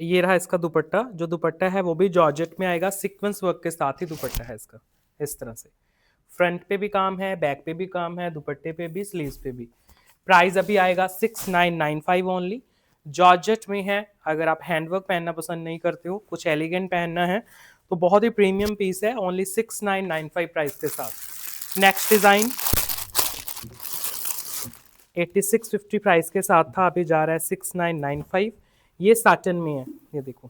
ये रहा इसका दुपट्टा, जो दुपट्टा है वो भी जॉर्जेट में आएगा, सीक्वेंस वर्क के साथ ही दुपट्टा है इसका, इस तरह से। फ्रंट पे भी काम है, बैक पे भी काम है, दुपट्टे पे भी, स्लीव्स पे भी। प्राइस अभी आएगा 6995 ओनली। जॉर्जेट में है। अगर आप हैंडवर्क पहनना पसंद नहीं करते हो, कुछ एलिगेंट पहनना है, तो बहुत ही प्रीमियम पीस है, ओनली 6995 प्राइस के साथ। नेक्स्ट डिजाइन 8650 प्राइस के साथ था, अभी जा रहा है 6995। ये साटन में है, ये देखो।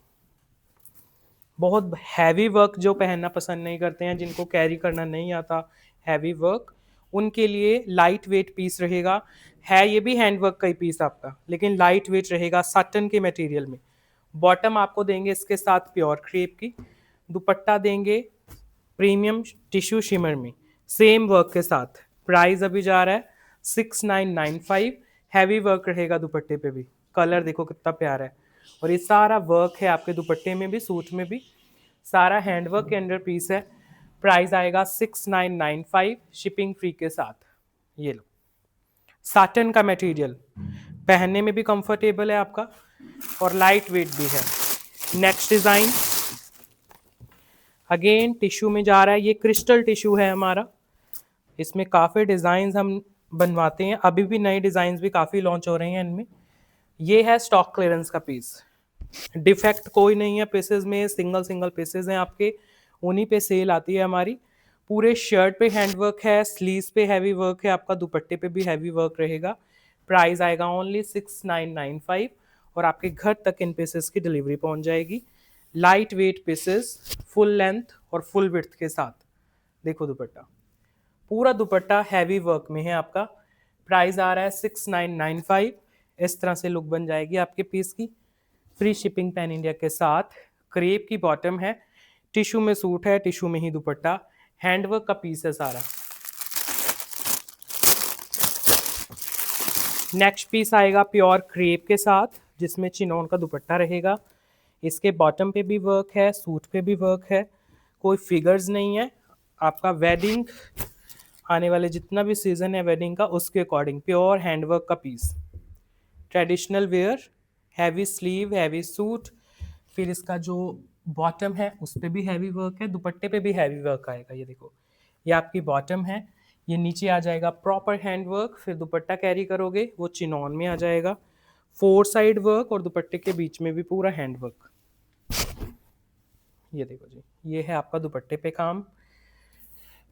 बहुत हैवी वर्क जो पहनना पसंद नहीं करते हैं, जिनको कैरी करना नहीं आता हैवी वर्क, उनके लिए लाइट वेट पीस रहेगा। है ये भी हैंडवर्क का ही पीस आपका, लेकिन लाइट वेट रहेगा साटन के मटेरियल में। बॉटम आपको देंगे इसके साथ प्योर क्रेप की, दुपट्टा देंगे प्रीमियम टिश्यू शिमर में, सेम वर्क के साथ। प्राइस अभी जा रहा है 6995। हैवी वर्क रहेगा दुपट्टे पे भी, कलर देखो कितना प्यारा है, और ये सारा वर्क है आपके दुपट्टे में भी, सूट में भी, सारा हैंडवर्क के अंडर पीस है। प्राइस आएगा 6995, शिपिंग फ्री के साथ। ये लो, साटन का मटेरियल, पहनने में भी कंफर्टेबल है आपका और लाइट वेट भी है। नेक्स्ट डिजाइन अगेन टिश्यू में जा रहा है, ये क्रिस्टल टिश्यू है हमारा। इसमें काफ़ी डिज़ाइंस हम बनवाते हैं, अभी भी नए डिज़ाइंस भी काफ़ी लॉन्च हो रहे हैं इनमें। ये है स्टॉक क्लियरेंस का पीस, डिफेक्ट कोई नहीं है पीसेस में, सिंगल सिंगल पीसेस हैं आपके, उन्हीं पे सेल आती है हमारी। पूरे शर्ट पे हैंडवर्क है, स्लीव्स पे हैवी वर्क है आपका, दुपट्टे पे भी हैवी वर्क रहेगा। प्राइस आएगा ओनली 6995, और आपके घर तक इन पीसेस की डिलीवरी पहुंच जाएगी। Light weight pieces, full length और फुल विड्थ के साथ। देखो दुपट्टा, पूरा दुपट्टा हैवी वर्क में है आपका। प्राइस आ रहा है 6995। इस तरह से लुक बन जाएगी आपके पीस की, फ्री शिपिंग पैन इंडिया के साथ। क्रेप की बॉटम है, टिश्यू में सूट है, टिश्यू में ही दुपट्टा, हैंडवर्क का पीस है सारा। नेक्स्ट पीस आएगा प्योर क्रेप के साथ, जिसमें चिनोन का दुपट्टा रहेगा। इसके बॉटम पे भी वर्क है, सूट पे भी वर्क है, कोई फिगर्स नहीं है। आपका वेडिंग आने वाले जितना भी सीजन है वेडिंग का, उसके अकॉर्डिंग प्योर हैंडवर्क का piece, traditional wear, heavy sleeve, heavy suit. फिर इसका जो बॉटम है उस पर भी हैवी वर्क है, दुपट्टे पे भी हैवी वर्क आएगा। ये देखो, ये आपकी बॉटम है, ये नीचे आ जाएगा प्रॉपर हैंड वर्क। फिर दुपट्टा कैरी करोगे वो चिनॉन में आ जाएगा, फोर साइड वर्क, और दुपट्टे के बीच में भी पूरा हैंड वर्क। ये देखो जी, ये है आपका दुपट्टे पे काम।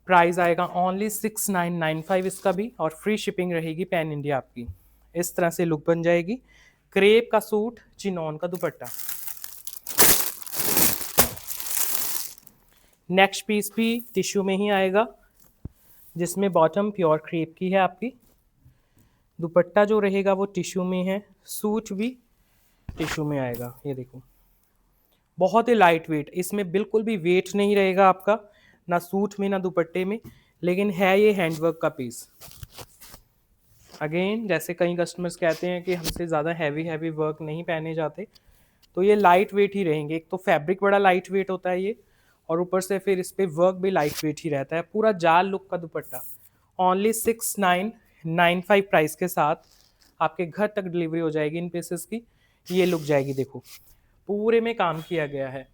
प्राइस आएगा ओनली 6995 इसका भी, और फ्री शिपिंग रहेगी पैन इंडिया आपकी। इस तरह से लुक बन जाएगी। क्रेप का सूट, चिनॉन का दुपट्टा। नेक्स्ट पीस भी टिश्यू में ही आएगा, जिसमें बॉटम प्योर क्रेप की है आपकी, दुपट्टा जो रहेगा वो टिश्यू में है, सूट भी टिश्यू में आएगा। ये देखो, बहुत ही लाइट वेट, इसमें बिल्कुल भी वेट नहीं रहेगा आपका, ना सूट में ना दुपट्टे में, लेकिन है ये हैंडवर्क का पीस। अगेन जैसे कई कस्टमर्स कहते हैं कि हमसे ज़्यादा हैवी हैवी वर्क नहीं पहने जाते, तो ये लाइट वेट ही रहेंगे। एक तो फैब्रिक बड़ा लाइट वेट होता है ये, और ऊपर से फिर इस पर वर्क भी लाइट वेट ही रहता है। पूरा जाल लुक का दुपट्टा, ओनली 6995 प्राइस के साथ आपके घर तक डिलीवरी हो जाएगी इन पीसेस की। ये लुक जाएगी, देखो पूरे में काम किया गया है।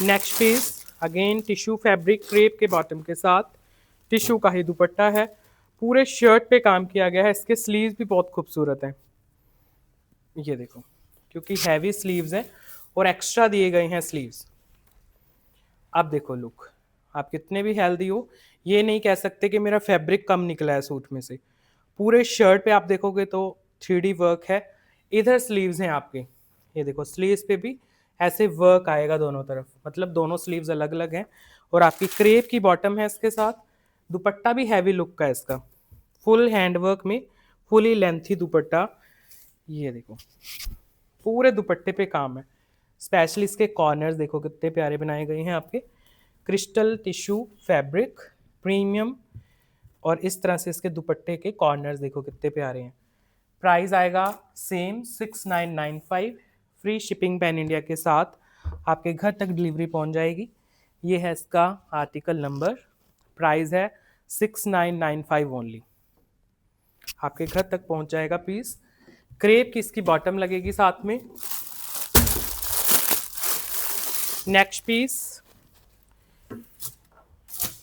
Next piece again tissue fabric crepe के बॉटम के साथ, टिश्यू का ही दुपट्टा है, पूरे शर्ट पे काम किया गया है। इसके स्लीव्स भी बहुत खूबसूरत हैं, ये देखो, क्योंकि हैवी स्लीव्स हैं और एक्स्ट्रा दिए गए हैं स्लीव्स। अब देखो लुक, आप कितने भी हेल्दी हो, ये नहीं कह सकते कि मेरा फैब्रिक कम निकला है सूट में से। पूरे शर्ट पे आप देखोगे तो 3D वर्क है। इधर स्लीव्स हैं आपके, ये देखो स्लीव्स पे भी ऐसे वर्क आएगा दोनों तरफ, मतलब दोनों स्लीव्स अलग अलग हैं। और आपकी क्रेप की बॉटम है इसके साथ, दुपट्टा भी हैवी लुक का है इसका, फुल हैंडवर्क में, फुली लेंथी दुपट्टा। ये देखो पूरे दुपट्टे पे काम है, स्पेशली इसके कॉर्नर्स देखो कितने प्यारे बनाए गए हैं आपके, क्रिस्टल टिश्यू फैब्रिक प्रीमियम, और इस तरह से इसके दुपट्टे के कॉर्नर्स देखो कितने प्यारे हैं। प्राइस आएगा same 6995, free shipping pan India के साथ आपके घर तक डिलीवरी पहुंच जाएगी। ये है इसका आर्टिकल नंबर, प्राइस है 6995 ओनली, आपके घर तक पहुंच जाएगा पीस। क्रेप की इसकी बॉटम लगेगी साथ में। नेक्स्ट पीस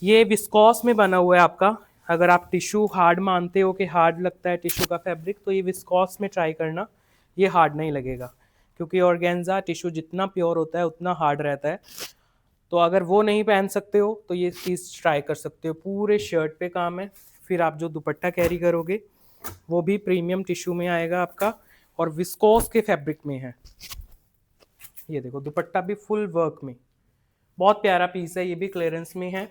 ये विस्कॉस में बना हुआ है आपका। अगर आप टिश्यू हार्ड मानते हो कि हार्ड लगता है टिश्यू का फैब्रिक, तो ये विस्कॉस में ट्राई करना, ये हार्ड नहीं लगेगा, क्योंकि ऑर्गेन्जा टिश्यू जितना प्योर होता है उतना हार्ड रहता है। तो अगर वो नहीं पहन सकते हो तो ये चीज़ ट्राई कर सकते हो। पूरे शर्ट पे काम है। फिर आप जो दुपट्टा कैरी करोगे वो भी प्रीमियम टिश्यू में आएगा आपका, और विस्कोस के फैब्रिक में है। ये देखो दुपट्टा भी फुल वर्क में, बहुत प्यारा पीस है। ये भी क्लियरेंस में है।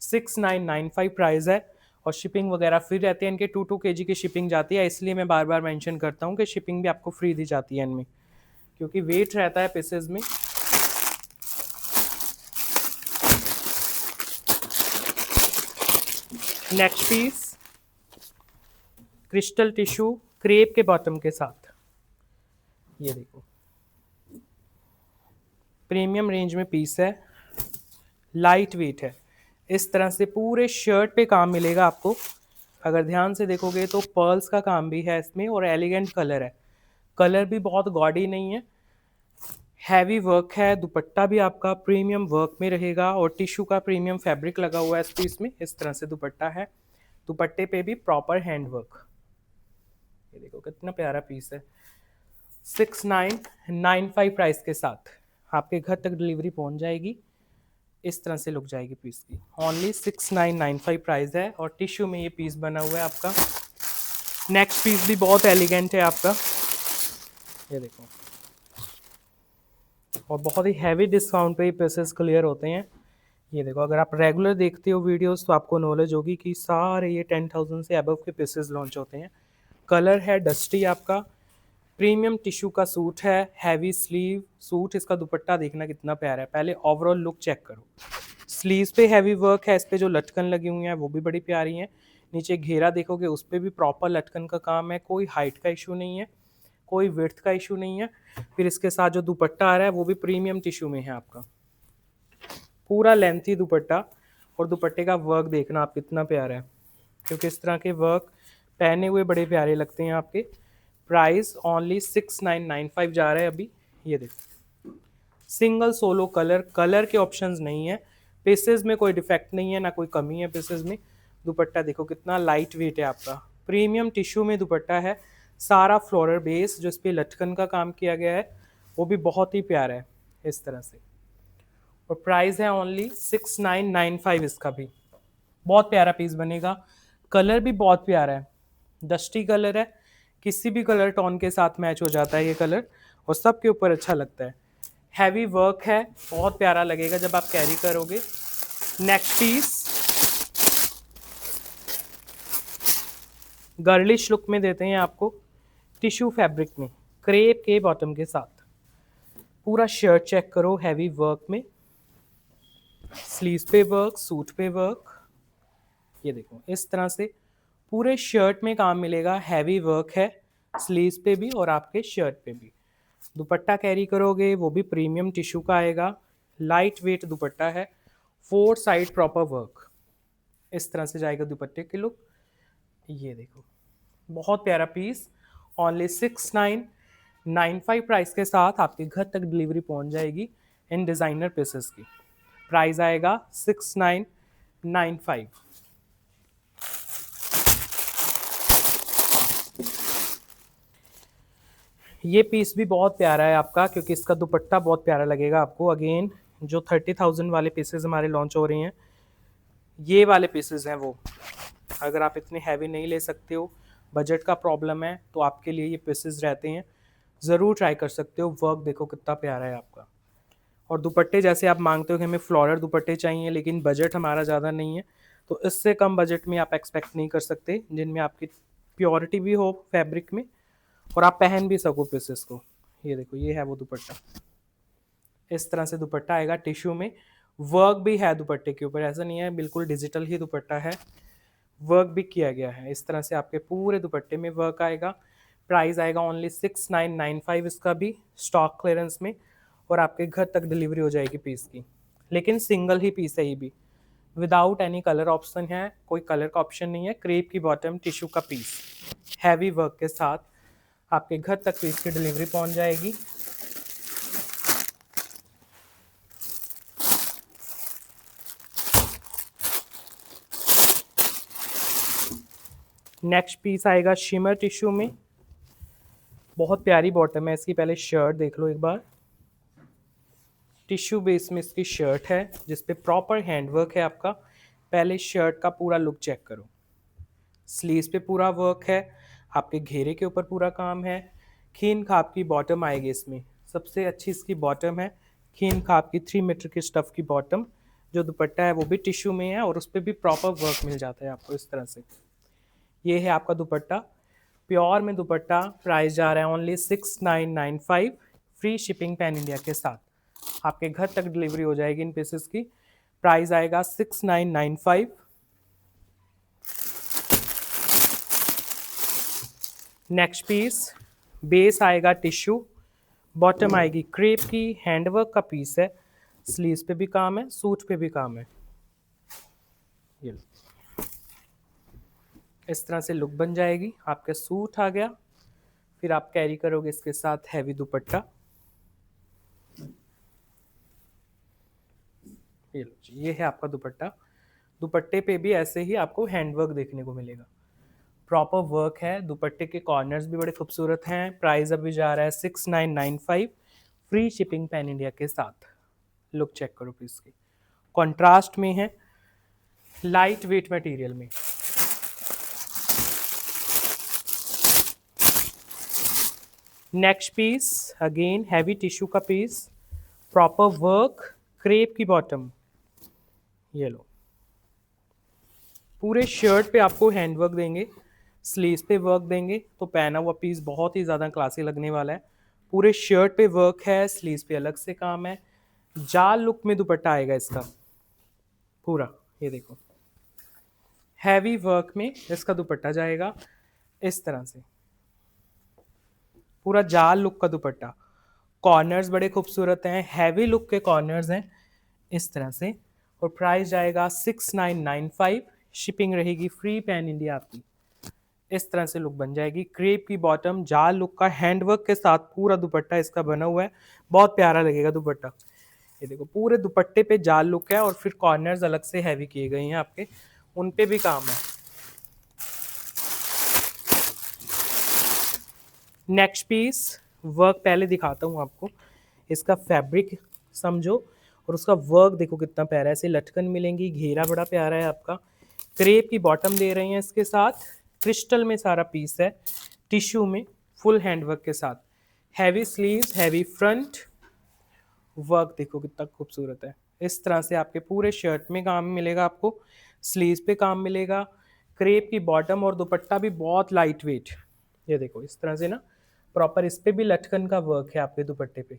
6995 प्राइस है, और शिपिंग वगैरह फ्री रहती है। इनके 2 kg की शिपिंग जाती है, इसलिए मैं बार बार मेंशन करता हूँ कि शिपिंग भी आपको फ्री दी जाती है इनमें, क्योंकि वेट रहता है पीसेज में। Next piece crystal tissue crepe के बॉटम के साथ। ये देखो प्रीमियम रेंज में पीस है, लाइट वेट है। इस तरह से पूरे शर्ट पे काम मिलेगा आपको। अगर ध्यान से देखोगे तो पर्ल्स का काम भी है इसमें, और एलिगेंट कलर है। कलर भी बहुत गॉडी नहीं है, हैवी वर्क है। दुपट्टा भी आपका प्रीमियम वर्क में रहेगा, और टिश्यू का प्रीमियम फैब्रिक लगा हुआ है इस पीस में। इस तरह से दुपट्टा है। दुपट्टे पे भी प्रॉपर हैंड वर्क। ये देखो कितना प्यारा पीस है। 6995 प्राइस के साथ आपके घर तक डिलीवरी पहुंच जाएगी। इस तरह से लुक जाएगी पीस की। ओनली 6995 प्राइस है, और टिश्यू में ये पीस बना हुआ है आपका। नेक्स्ट पीस भी बहुत एलिगेंट है आपका। ये देखो, और बहुत ही हैवी डिस्काउंट पे ये पीसेस क्लियर होते हैं। ये देखो, अगर आप रेगुलर देखते हो वीडियोस तो आपको नॉलेज होगी कि सारे ये 10,000 से अबव के पीसेस लॉन्च होते हैं। कलर है डस्टी आपका। प्रीमियम टिश्यू का सूट है, हैवी स्लीव सूट। इसका दुपट्टा देखना कितना प्यारा है। पहले ओवरऑल लुक चेक करो। स्लीव्स पे हैवी वर्क है। इस पे जो लटकन लगी हुई हैं वो भी बड़ी प्यारी हैं। नीचे घेरा देखोगे उस पर भी प्रॉपर लटकन का काम है। कोई हाइट का इशू नहीं है, कोई विड्थ का इशू नहीं है। फिर इसके साथ जो दुपट्टा आ रहा है वो भी प्रीमियम टिश्यू में है आपका। पूरा लेंथी दुपट्टा, और दुपट्टे का वर्क देखना आप कितना प्यारा है, क्योंकि इस तरह के वर्क पहने हुए बड़े प्यारे लगते हैं आपके। प्राइस ओनली 6995 जा रहा है अभी। ये देखो सिंगल सोलो कलर, कलर के ऑप्शंस नहीं है। पीसेस में कोई डिफेक्ट नहीं है, ना कोई कमी है पीसेस में। दुपट्टा देखो कितना लाइट वेट है आपका। प्रीमियम टिश्यू में दुपट्टा है। सारा फ्लोरल बेस, जो इस पर लटकन का काम किया गया है वो भी बहुत ही प्यारा है इस तरह से। और प्राइस है ओनली 6995 इसका भी। बहुत प्यारा पीस बनेगा। कलर भी बहुत प्यारा है, डस्टी कलर है। किसी भी कलर टोन के साथ मैच हो जाता है ये कलर, और सब के ऊपर अच्छा लगता है। हैवी वर्क है, बहुत प्यारा लगेगा जब आप कैरी करोगे। नेक्स्ट पीस गर्लिश लुक में देते हैं आपको, टिश्यू फैब्रिक में क्रेप के बॉटम के साथ। पूरा शर्ट चेक करो, हैवी वर्क में, स्लीव्स पे वर्क, सूट पे वर्क। ये देखो इस तरह से पूरे शर्ट में काम मिलेगा। हैवी वर्क है स्लीव्स पे भी और आपके शर्ट पे भी। दुपट्टा कैरी करोगे वो भी प्रीमियम टिश्यू का आएगा। लाइट वेट दुपट्टा है, 4 साइड प्रॉपर वर्क। इस तरह से जाएगा दुपट्टे की लुक। ये देखो बहुत प्यारा पीस। ओनली 6995 प्राइस के साथ आपके घर तक डिलीवरी पहुंच जाएगी इन डिज़ाइनर पीसेस की। प्राइस आएगा 6995। ये पीस भी बहुत प्यारा है आपका, क्योंकि इसका दुपट्टा बहुत प्यारा लगेगा आपको। अगेन जो 30,000 वाले पीसेस हमारे लॉन्च हो रहे हैं, ये वाले पीसेस हैं वो। अगर आप इतने हैवी नहीं ले सकते हो, बजट का प्रॉब्लम है, तो आपके लिए ये पीसेस रहते हैं। ज़रूर ट्राई कर सकते हो। वर्क देखो कितना प्यारा है आपका। और दुपट्टे जैसे आप मांगते हो कि हमें फ्लोरल दुपट्टे चाहिए, लेकिन बजट हमारा ज़्यादा नहीं है, तो इससे कम बजट में आप एक्सपेक्ट नहीं कर सकते, जिनमें आपकी प्योरिटी भी हो फैब्रिक में और आप पहन भी सको पीसेस को। ये देखो ये है वो दुपट्टा। इस तरह से दुपट्टा आएगा टिश्यू में। वर्क भी है दुपट्टे के ऊपर, ऐसा नहीं है बिल्कुल डिजिटल ही दुपट्टा है, वर्क भी किया गया है। इस तरह से आपके पूरे दुपट्टे में वर्क आएगा। प्राइस आएगा ओनली 6995 इसका भी, स्टॉक क्लियरेंस में, और आपके घर तक डिलीवरी हो जाएगी पीस की। लेकिन सिंगल ही पीस है ये भी, विदाउट एनी कलर ऑप्शन है, कोई कलर का ऑप्शन नहीं है। क्रेप की बॉटम, टिश्यू का पीस, हैवी वर्क के साथ। आपके घर तक भी इसकी डिलीवरी पहुंच जाएगी। नेक्स्ट पीस आएगा शिमर टिश्यू में, बहुत प्यारी बॉटम है इसकी। पहले शर्ट देख लो एक बार, टिश्यू बेस में इसकी शर्ट है जिस पे प्रॉपर हैंडवर्क है आपका। पहले शर्ट का पूरा लुक चेक करो, स्लीव्स पे पूरा वर्क है, आपके घेरे के ऊपर पूरा काम है। खीन खाप की बॉटम आएगी इसमें, सबसे अच्छी इसकी बॉटम है खीन खाप की 3 मीटर की स्टफ की बॉटम। जो दुपट्टा है वो भी टिश्यू में है और उस पर भी प्रॉपर वर्क मिल जाता है आपको इस तरह से। ये है आपका दुपट्टा, प्योर में दुपट्टा। प्राइस जा रहा है only 6995, free shipping pan India के साथ। आपके घर तक डिलीवरी हो जाएगी इन पीसेस की। प्राइस आएगा 6995। नेक्स्ट पीस, बेस आएगा टिश्यू, बॉटम आएगी क्रेप की, हैंडवर्क का पीस है, स्लीव्स पे भी काम है, सूट पे भी काम है। ये लो, इस तरह से लुक बन जाएगी। आपका सूट आ गया, फिर आप कैरी करोगे इसके साथ हैवी दुपट्टा। ये लो जी, ये है आपका दुपट्टा। दुपट्टे पे भी ऐसे ही आपको हैंडवर्क देखने को मिलेगा, प्रॉपर वर्क है। दुपट्टे के कॉर्नर्स भी बड़े खूबसूरत हैं। प्राइस अभी जा रहा है 6995, फ्री शिपिंग पैन इंडिया के साथ। लुक चेक करो प्लीज की, कॉन्ट्रास्ट में है, लाइट वेट मटेरियल में। Next piece again heavy tissue का पीस, प्रॉपर वर्क, क्रेप की बॉटम। ये लो, पूरे शर्ट पे आपको हैंडवर्क देंगे, स्लीव्स पे वर्क देंगे, तो पहना हुआ पीस बहुत ही ज़्यादा क्लासी लगने वाला है। पूरे शर्ट पे वर्क है, स्लीव्स पे अलग से काम है। जाल लुक में दुपट्टा आएगा इसका पूरा। ये देखो, हैवी वर्क में इसका दुपट्टा जाएगा इस तरह से, पूरा जाल लुक का दुपट्टा। कॉर्नर्स बड़े खूबसूरत हैं, हैवी लुक के कॉर्नर्स हैं इस तरह से। और प्राइस जाएगा 6995, शिपिंग रहेगी फ्री पैन इंडिया आपकी। इस तरह से लुक बन जाएगी, क्रेप की बॉटम, जाल लुक का हैंडवर्क के साथ पूरा दुपट्टा इसका बना हुआ है, बहुत प्यारा लगेगा दुपट्टा। ये देखो, पूरे दुपट्टे पे जाल लुक है और फिर कॉर्नर्स अलग से हैवी किए गए हैं आपके, उन पे भी काम है। नेक्स्ट पीस, वर्क पहले दिखाता हूँ आपको, इसका फैब्रिक समझो और उसका वर्क देखो कितना प्यारा है। ऐसे लटकन मिलेंगी, घेरा बड़ा प्यारा है आपका। क्रेप की बॉटम दे रहे हैं इसके साथ, क्रिस्टल में सारा पीस है, टिश्यू में, फुल हैंडवर्क के साथ। Heavy sleeves, heavy front, work देखो कितना खूबसूरत है। इस तरह से आपके पूरे शर्ट में काम मिलेगा आपको, स्लीव्स पे काम मिलेगा। क्रेप की बॉटम और दुपट्टा भी बहुत लाइट वेट। ये देखो इस तरह से ना, प्रॉपर इस पे भी लटकन का वर्क है आपके दुपट्टे पे।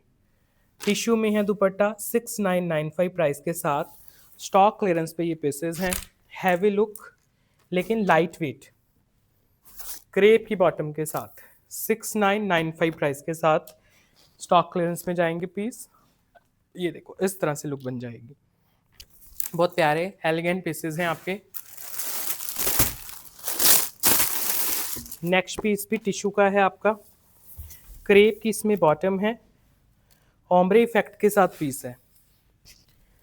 टिश्यू में है दुपट्टा, 6995 प्राइस के साथ। स्टॉक क्लियरेंस पे ये पीसेस हैं, हैवी लुक लेकिन लाइट वेट, क्रेप की बॉटम के साथ, 6995 प्राइस के साथ स्टॉक क्लियरेंस में जाएंगे पीस। ये देखो इस तरह से लुक बन जाएगी, बहुत प्यारे एलिगेंट पीसेस हैं आपके। नेक्स्ट पीस भी टिश्यू का है आपका, क्रेप की इसमें बॉटम है, ओम्ब्रे इफेक्ट के साथ पीस है।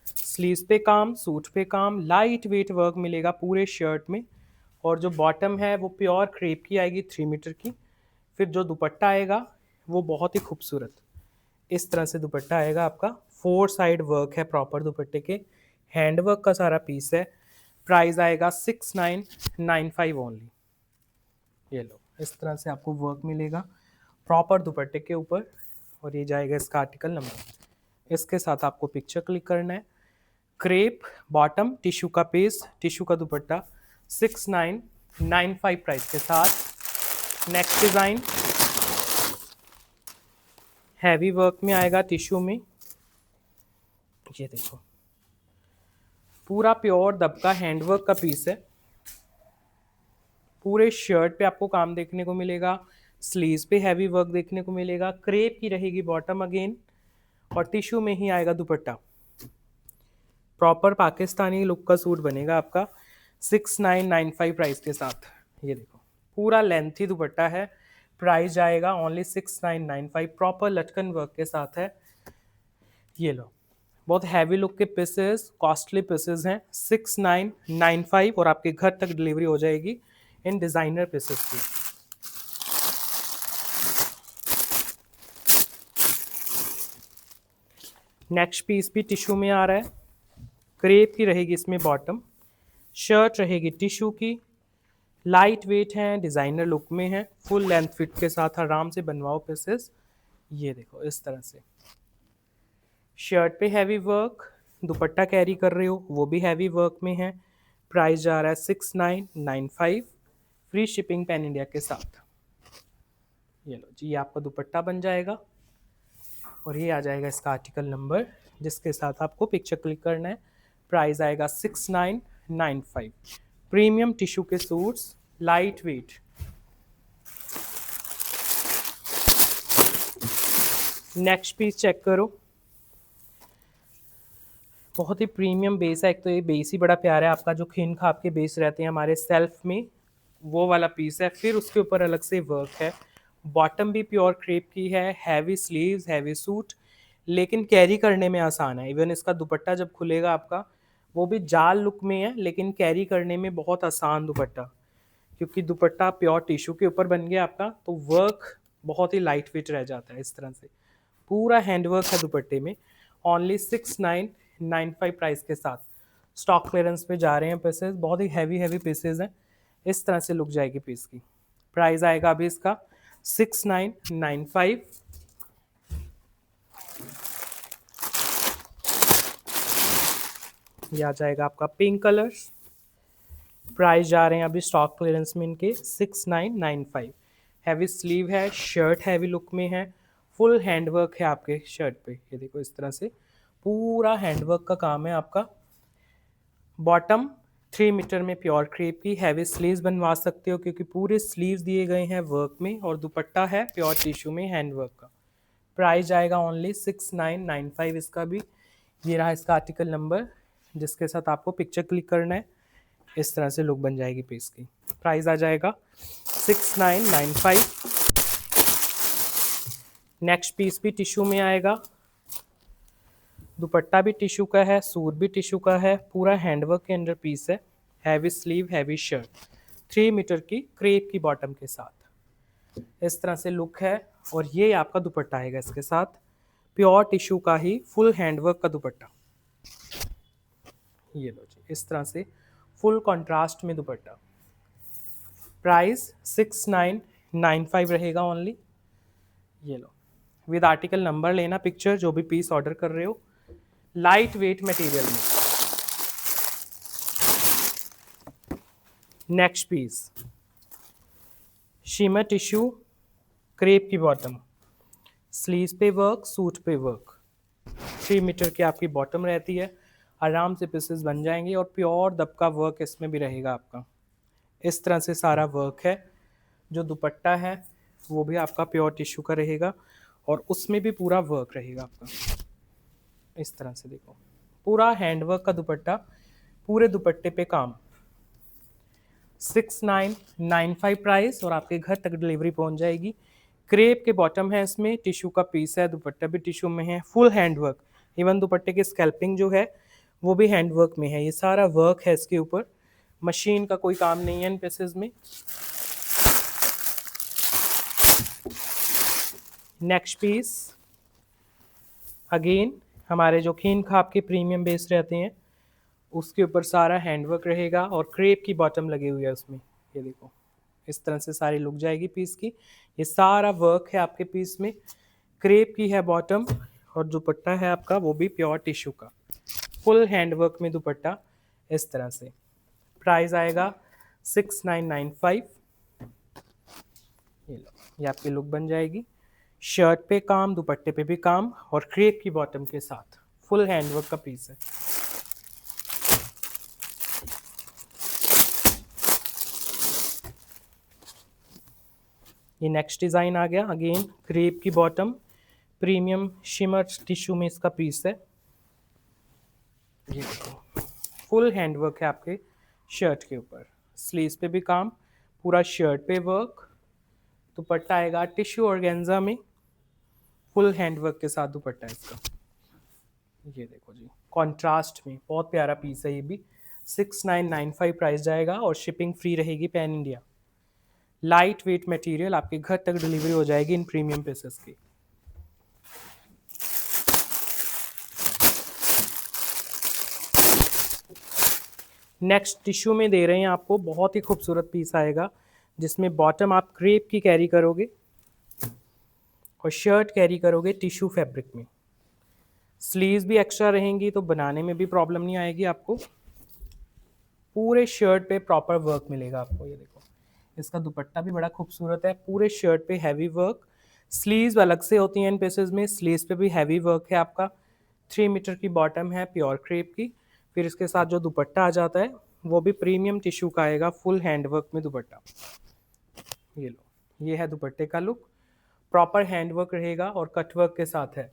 स्लीव्स पे काम, सूट पे काम, लाइट वेट वर्क मिलेगा पूरे शर्ट में। और जो बॉटम है वो प्योर क्रेप की आएगी 3 मीटर की। फिर जो दुपट्टा आएगा वो बहुत ही खूबसूरत इस तरह से दुपट्टा आएगा आपका। 4 साइड वर्क है प्रॉपर दुपट्टे के, हैंड वर्क का सारा पीस है। प्राइस आएगा 6995 ओनली। ये लो, इस तरह से आपको वर्क मिलेगा प्रॉपर दुपट्टे के ऊपर। और ये जाएगा इसका आर्टिकल नंबर। इसके साथ आपको पिक्चर क्लिक करना है। क्रेप बॉटम, टिश्यू का पीस, टिश्यू का दुपट्टा, 6995 प्राइस के साथ। नेक्स्ट डिज़ाइन हैवी वर्क में आएगा टिश्यू में। ये देखो, पूरा प्योर दबका हैंडवर्क का पीस है। पूरे शर्ट पे आपको काम देखने को मिलेगा, स्लीव्स पे हैवी वर्क देखने को मिलेगा। क्रेप की रहेगी बॉटम अगेन, और टिश्यू में ही आएगा दुपट्टा। प्रॉपर पाकिस्तानी लुक का सूट बनेगा आपका 6995 प्राइस के साथ। ये देखो, पूरा लेंथी दुपट्टा है, प्राइस जाएगा ओनली 6995, प्रॉपर लटकन वर्क के साथ है। ये लो, बहुत हैवी लुक के पीसेस, कॉस्टली पीसेस हैं। 6995 और आपके घर तक डिलीवरी हो जाएगी इन डिज़ाइनर पीसेस की। नेक्स्ट पीस भी टिश्यू में आ रहा है, क्रेप की रहेगी इसमें बॉटम, शर्ट रहेगी टिश्यू की, लाइट वेट है, डिज़ाइनर लुक में है, फुल लेंथ फिट के साथ आराम से बनवाओ पीसेस। ये देखो इस तरह से, शर्ट पे हैवी वर्क, दुपट्टा कैरी कर रहे हो वो भी हैवी वर्क में है। प्राइस जा रहा है 6995, फ्री शिपिंग पैन इंडिया के साथ। ये लो जी, ये आपका दुपट्टा बन जाएगा और ये आ जाएगा इसका आर्टिकल नंबर जिसके साथ आपको पिक्चर क्लिक करना है। प्राइस आएगा 6995। प्रीमियम टिश्यू के suits, light weight. Next piece check करो, बहुत ही प्रीमियम बेस है। एक तो ये बेस ही बड़ा प्यारा है आपका, जो खिन खाप के बेस रहते हैं हमारे सेल्फ में, वो वाला पीस है। फिर उसके ऊपर अलग से वर्क है, बॉटम भी प्योर क्रेप की है, हैवी स्लीव्स, हैवी सूट, लेकिन कैरी करने में आसान है। इवन इसका दुपट्टा जब खुलेगा आपका, वो भी जाल लुक में है लेकिन कैरी करने में बहुत आसान दुपट्टा, क्योंकि दुपट्टा प्योर टिश्यू के ऊपर बन गया आपका, तो वर्क बहुत ही लाइट वेट रह जाता है। इस तरह से पूरा हैंडवर्क है दुपट्टे में। ओनली 6995 प्राइस के साथ स्टॉक क्लियरेंस पे जा रहे हैं पीसेस, बहुत ही हैवी हैवी पीसेस हैं। इस तरह से लुक जाएगी पीस की। प्राइस आएगा अभी इसका 6995। ये आ जाएगा आपका पिंक कलर। प्राइस जा रहे हैं अभी स्टॉक क्लियरेंस में इनके 6995। हैवी स्लीव है, शर्ट हैवी लुक में है, फुल हैंडवर्क है आपके शर्ट पे। ये देखो इस तरह से पूरा हैंडवर्क का काम है आपका। बॉटम 3 मीटर में प्योर क्रेप की, हैवी स्लीव्स बनवा सकते हो क्योंकि पूरे स्लीव्स दिए गए हैं वर्क में, और दुपट्टा है प्योर टिश्यू में हैंडवर्क का। प्राइस आएगा ओनली 6995 इसका भी। ये रहा इसका आर्टिकल नंबर जिसके साथ आपको पिक्चर क्लिक करना है। इस तरह से लुक बन जाएगी पीस की। प्राइस आ जाएगा 6995। नेक्स्ट पीस भी टिश्यू में आएगा, दुपट्टा भी टिश्यू का है, सूट भी टिश्यू का है, पूरा हैंडवर्क के अंडर पीस है। Heavy sleeve, heavy shirt, 3 metre की क्रेप की बॉटम के साथ इस तरह से लुक है। और ये आपका दुपट्टा आएगा इसके साथ, प्योर टिश्यू का ही फुल हैंडवर्क का दुपट्टा। ये लो जी, इस तरह से फुल कंट्रास्ट में दुपट्टा। प्राइस 6995 रहेगा ओनली। ये लो, विद आर्टिकल नंबर लेना पिक्चर जो भी पीस ऑर्डर कर रहे हो। लाइट वेट मटेरियल में। Next piece shimmer tissue, crepe की बॉटम, स्लीव्स पे वर्क, सूट पे वर्क, 3 मीटर की आपकी बॉटम रहती है। आराम से पीसेस बन जाएंगे और प्योर दबका वर्क इसमें भी रहेगा आपका। इस तरह से सारा वर्क है। जो दुपट्टा है वो भी आपका प्योर टिश्यू का रहेगा और उसमें भी पूरा वर्क रहेगा आपका। इस तरह से देखो, पूरा हैंडवर्क का दुपट्टा, पूरे दुपट्टे पे काम। 6995 प्राइस और आपके घर तक डिलीवरी पहुंच जाएगी। क्रेप के बॉटम है, इसमें टिश्यू का पीस है, दुपट्टा भी टिश्यू में है, फुल हैंडवर्क। इवन दुपट्टे की स्कैल्पिंग जो है वो भी हैंडवर्क में है। ये सारा वर्क है इसके ऊपर, मशीन का कोई काम नहीं है इन पीसेस में। नेक्स्ट पीस अगेन हमारे जो खीन खाप के प्रीमियम बेस रहते हैं उसके ऊपर सारा हैंडवर्क रहेगा और क्रेप की बॉटम लगी हुई है उसमें। ये देखो इस तरह से सारी लुक जाएगी पीस की। ये सारा वर्क है आपके पीस में, क्रेप की है बॉटम और दुपट्टा है आपका वो भी प्योर टिश्यू का, फुल हैंडवर्क में दुपट्टा इस तरह से। प्राइस आएगा 6995। ये लो, ये आपकी लुक बन जाएगी। शर्ट पे काम, दुपट्टे पे भी काम और क्रेप की बॉटम के साथ फुल हैंडवर्क का पीस है। ये नेक्स्ट डिज़ाइन आ गया, अगेन क्रेप की बॉटम, प्रीमियम शिमर टिश्यू में इसका पीस है। ये देखो फुल हैंडवर्क है आपके शर्ट के ऊपर, स्लीव्स पे भी काम, पूरा शर्ट पे वर्क, दुपट्टा आएगा टिश्यू ऑर्गेन्जा में, फुल हैंडवर्क के साथ दुपट्टा है इसका। ये देखो जी, कॉन्ट्रास्ट में बहुत प्यारा पीस है ये भी। 6995 प्राइस जाएगा और शिपिंग फ्री रहेगी pan India. Light weight material, आपके घर तक डिलीवरी हो जाएगी इन प्रीमियम पीसेस की। नेक्स्ट टिश्यू में दे रहे हैं आपको, बहुत ही खूबसूरत पीस आएगा जिसमें बॉटम आप क्रेप की कैरी करोगे और शर्ट कैरी करोगे टिश्यू फैब्रिक में। स्लीव्स भी एक्स्ट्रा रहेंगी तो बनाने में भी प्रॉब्लम नहीं आएगी आपको। पूरे शर्ट पे प्रॉपर वर्क मिलेगा आपको। ये देखो, इसका दुपट्टा भी बड़ा खूबसूरत है, पूरे शर्ट पे हैवी वर्क। स्लीव्स अलग से होती हैं इन पीसेस में, स्लीव्स पे भी हैवी वर्क है आपका। 3 मीटर की बॉटम है प्योर क्रेप की। फिर इसके साथ जो दुपट्टा आ जाता है वो भी प्रीमियम टिश्यू का आएगा, फुल हैंडवर्क में दुपट्टा। ये लो, ये है दुपट्टे का लुक। प्रॉपर हैंडवर्क रहेगा और कटवर्क के साथ है।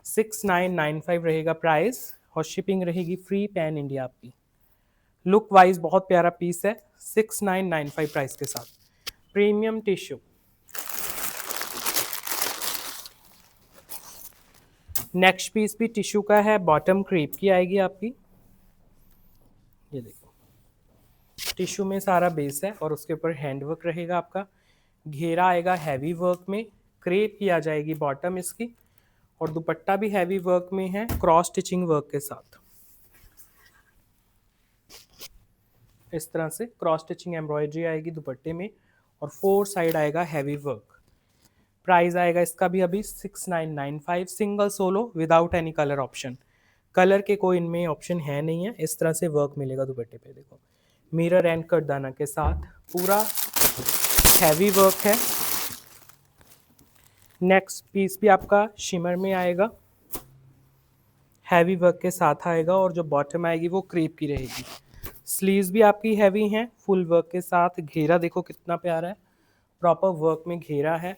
6995 रहेगा प्राइस और शिपिंग रहेगी फ्री पैन इंडिया आपकी। लुक वाइज बहुत प्यारा पीस है, 6995 प्राइस के साथ। Premium tissue. नेक्स्ट पीस भी टिश्यू का है, बॉटम क्रेप की आएगी आपकी। ये देखो, टिश्यू में सारा बेस है और उसके ऊपर हैंडवर्क रहेगा आपका। घेरा आएगा हैवी वर्क में, क्रेप की आ जाएगी बॉटम इसकी, और दुपट्टा भी हैवी वर्क में है क्रॉस स्टिचिंग वर्क के साथ। इस तरह से क्रॉस स्टिचिंग एम्ब्रॉयडरी आएगी दुपट्टे में और 4 साइड आएगा हैवी वर्क। प्राइस आएगा इसका भी अभी 6995, single solo without any colour option. Colour के कोई इनमें ऑप्शन है नहीं है। इस तरह से वर्क मिलेगा दुपट्टे पे। देखो, मिरर एंड कटदाना के साथ पूरा हैवी वर्क है। नेक्स्ट पीस भी आपका शिमर में आएगा, हैवी वर्क के साथ आएगा और जो बॉटम आएगी वो क्रेप की रहेगी। स्लीव्स भी आपकी हैवी हैं फुल वर्क के साथ। घेरा देखो कितना प्यारा है, प्रॉपर वर्क में घेरा है।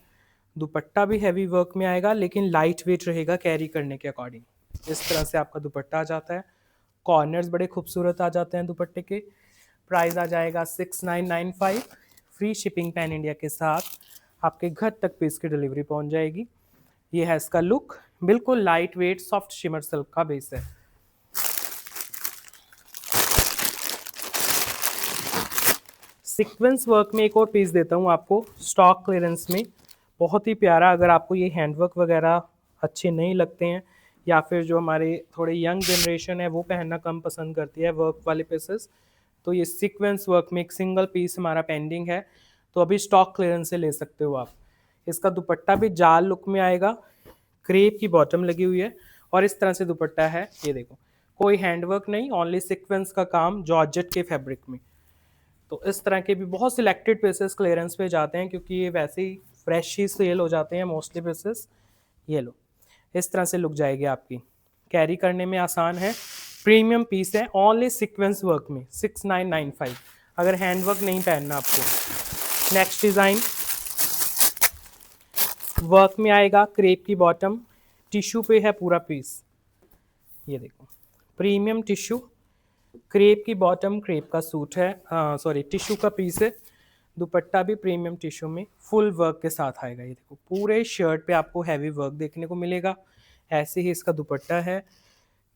दुपट्टा भी हैवी वर्क में आएगा लेकिन लाइट वेट रहेगा कैरी करने के अकॉर्डिंग। इस तरह से आपका दुपट्टा आ जाता है। कॉर्नर्स बड़े खूबसूरत आ जाते हैं दुपट्टे के। प्राइस आ जाएगा 6995, फ्री शिपिंग पैन इंडिया के साथ। आपके घर तक पीस की डिलीवरी पहुंच जाएगी। ये है इसका लुक, बिल्कुल light weight soft shimmer silk का बेस है। सीक्वेंस वर्क में एक और पीस देता हूँ आपको, स्टॉक क्लियरेंस में, बहुत ही प्यारा। अगर आपको ये हैंडवर्क वगैरह अच्छे नहीं लगते हैं या फिर जो हमारे थोड़े यंग जनरेशन है वो पहनना कम पसंद करती है वर्क वाले पीसेस, तो ये सीक्वेंस वर्क में एक सिंगल पीस हमारा पेंडिंग है, तो अभी स्टॉक क्लियरेंस से ले सकते हो आप। इसका दुपट्टा भी जाल लुक में आएगा, क्रेप की बॉटम लगी हुई है और इस तरह से दुपट्टा है। ये देखो, कोई हैंडवर्क नहीं, ओनली सीक्वेंस का काम जॉर्जेट के फैब्रिक में। तो इस तरह के भी बहुत सिलेक्टेड पीसेस क्लियरेंस पे जाते हैं क्योंकि ये वैसे ही फ्रेश ही सेल हो जाते हैं मोस्टली पीसेस। ये लो, इस तरह से लुक जाएगी आपकी, कैरी करने में आसान है। प्रीमियम पीस है, ओनली सीक्वेंस वर्क में 6995, अगर हैंडवर्क नहीं पहनना आपको। नेक्स्ट डिज़ाइन वर्क में आएगा, क्रेप की बॉटम, टिश्यू पे है पूरा पीस। ये देखो, प्रीमियम टिश्यू, क्रेप की बॉटम, क्रेप का सूट है, सॉरी टिश्यू का पीस है। दुपट्टा भी प्रीमियम टिश्यू में फुल वर्क के साथ आएगा। ये देखो, पूरे शर्ट पे आपको हैवी वर्क देखने को मिलेगा। ऐसे ही इसका दुपट्टा है।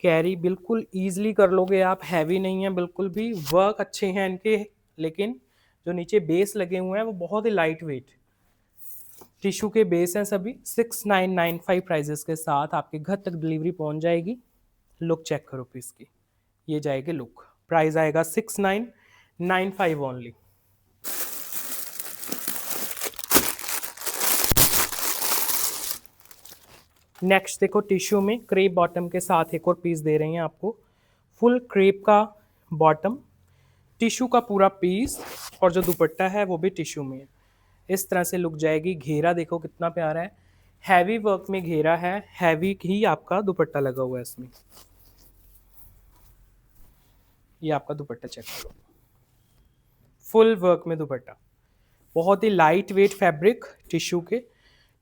कैरी बिल्कुल ईजिली कर लोगे आप, हैवी नहीं है बिल्कुल भी। वर्क अच्छे हैं इनके, लेकिन जो नीचे बेस लगे हुए हैं वो बहुत ही लाइट वेट टिश्यू के बेस हैं सभी। 6995 प्राइजेस के साथ आपके घर तक डिलीवरी पहुंच जाएगी। लुक चेक करो पीस की, ये जाएगी लुक। प्राइस आएगा 6995 ओनली। नेक्स्ट देखो, टिश्यू में क्रेप बॉटम के साथ एक और पीस दे रहे हैं आपको। फुल क्रेप का बॉटम, टिश्यू का पूरा पीस और जो दुपट्टा है वो भी टिश्यू में है। इस तरह से लुक जाएगी। घेरा देखो कितना प्यारा है, हैवी वर्क में घेरा है, हैवी ही आपका दुपट्टा लगा हुआ है इसमें। ये आपका दुपट्टा चेक करो, फुल वर्क में दुपट्टा, बहुत ही लाइट वेट फैब्रिक टिश्यू के।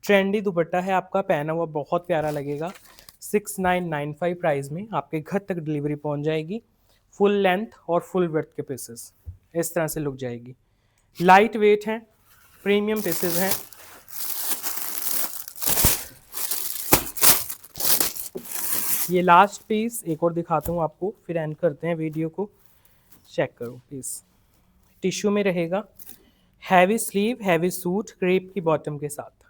ट्रेंडी दुपट्टा है आपका, पहना हुआ बहुत प्यारा लगेगा। 6995 प्राइस में आपके घर तक डिलीवरी पहुंच जाएगी। फुल लेंथ और फुल वर्थ के पीसेस इस तरह से लुक जाएगी। लाइट वेट हैं, प्रीमियम पीसेस हैं। ये लास्ट पीस एक और दिखाता हूँ आपको, फिर एंड करते हैं वीडियो को। चेक करो पीस, टिश्यू में रहेगा, heavy sleeve, heavy suit, crepe की बॉटम के साथ।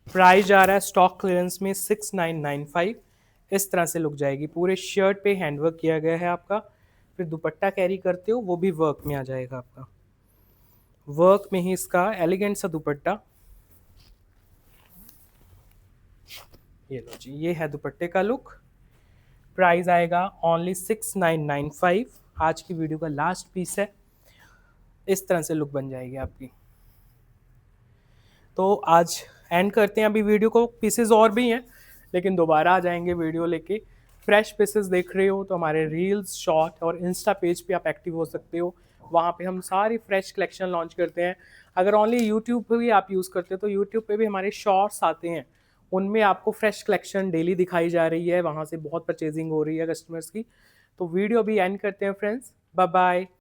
प्राइस जा रहा है स्टॉक क्लियरेंस में 6995। इस तरह से लुक जाएगी, पूरे शर्ट पे हैंडवर्क किया गया है आपका। फिर दुपट्टा कैरी करते हो वो भी वर्क में आ जाएगा आपका, वर्क में ही इसका एलिगेंट सा दुपट्टा। ये लो जी, ये है दुपट्टे का लुक। प्राइस आएगा ओनली 6995। आज की वीडियो का लास्ट पीस है, इस तरह से लुक बन जाएगी आपकी। तो आज एंड करते हैं अभी वीडियो को, पीसेस और भी हैं लेकिन दोबारा आ जाएंगे वीडियो लेके। फ्रेश पीसेस देख रहे हो तो हमारे रील्स, शॉर्ट और इंस्टा पेज पे आप एक्टिव हो सकते हो, वहाँ पे हम सारी फ्रेश कलेक्शन लॉन्च करते हैं। अगर ओनली यूट्यूब पे भी आप यूज़ करते हो तो यूट्यूब पे भी हमारे शॉर्ट्स आते हैं, उनमें आपको फ्रेश कलेक्शन डेली दिखाई जा रही है, वहाँ से बहुत परचेजिंग हो रही है कस्टमर्स की। तो वीडियो भी एंड करते हैं फ्रेंड्स, बाय बाय।